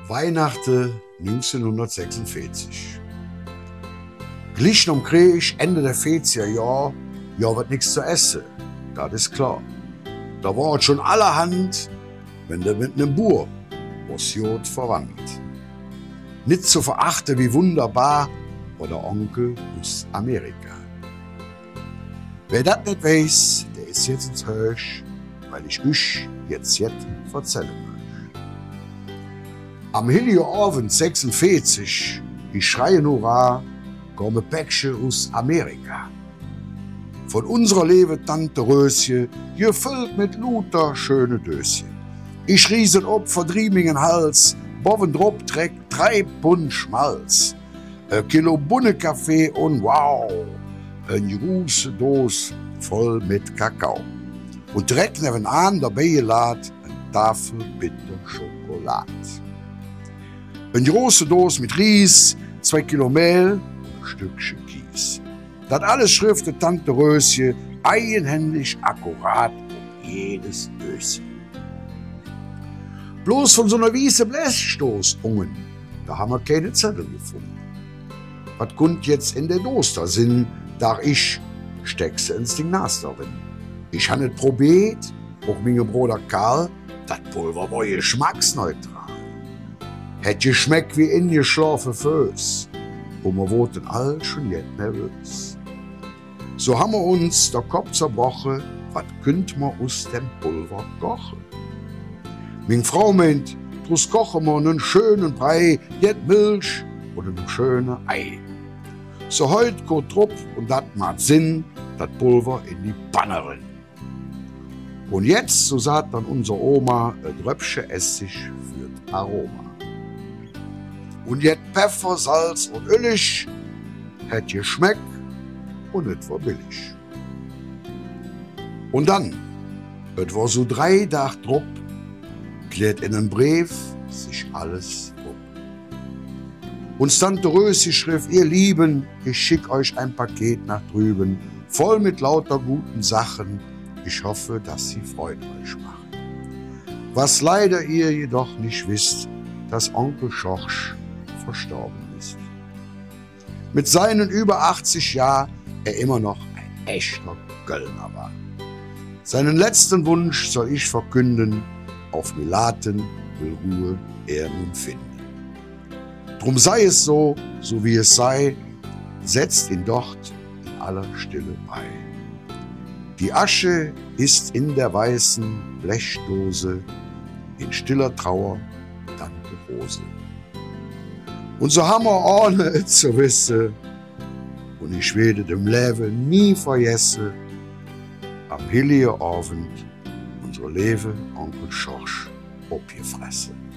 Weihnachten 1946. Glichen um Krieg, Ende der 40er Jahre, ja, wird nichts zu essen, das ist klar. Da war es schon allerhand, wenn der mit nem Bur was Jod verwandt. Nicht zu verachten, wie wunderbar war der Onkel aus Amerika. Wer das nicht weiß, der ist jetzt ins Hösch, weil ich euch jetzt erzählen möchte. Am Hiljeabend 46, ich schreien Hurra, komme Päckchen aus Amerika. Von unserer lieben Tante Röschen, gefüllt mit lauter schöne Döschen. Ich riesen ob verdriemigen Hals, boven drop trägt 3 Pfund Schmalz, ein Kilo Bunnekaffee und wow, eine große Dose voll mit Kakao. Und direkt nebenan dabei gelad eine Tafel bitter Schokolade. Eine große Dose mit Ries, 2 Kilo Mehl und ein Stückchen Kies. Das alles schriftet Tante Röschen eigenhändig akkurat um jedes Döschen. Bloß von so einer weißen Blechstoß ungen, da haben wir keine Zettel gefunden. Was kommt jetzt in der Dose da Sinn, da ich steck sie ins Ding Nas darin. Ich habe nicht probiert, auch mein Bruder Karl, das Pulver war geschmacksneutral. Hätte geschmeckt wie in geschlafen Föß, und wir wurden all schon jetzt nervös. So haben wir uns der Kopf zerbrochen, was könnt man aus dem Pulver kochen? Meine Frau meint, draus kochen wir einen schönen Brei, jet Milch oder ein schönes Ei. So heut geht drupp und dat macht Sinn, das Pulver in die Panne rein. Und jetzt, so sagt dann unsere Oma, ein Dröpfchen Essig für Aroma. Und jetzt Pfeffer, Salz und Ölig, hätt geschmeckt und et war billig. Und dann, et war so 3 Tage drupp, klärt in einem Brief sich alles um. Und Tante Rösi schrieb, ihr Lieben, ich schick euch ein Paket nach drüben, voll mit lauter guten Sachen. Ich hoffe, dass sie Freude euch machen. Was leider ihr jedoch nicht wisst, dass Onkel Schorsch verstorben ist. Mit seinen über 80 Jahren er immer noch ein echter Göllner war. Seinen letzten Wunsch soll ich verkünden, auf Milaten will Ruhe er nun finden. Drum sei es so, so wie es sei, setzt ihn dort in aller Stille bei. Die Asche ist in der weißen Blechdose, in stiller Trauer Tante Rose. Und so haben wir ohne zu wissen, und ich werde dem Leben nie vergessen, am Hiljeabend unsere liebe Onkel Schorsch abgefressen.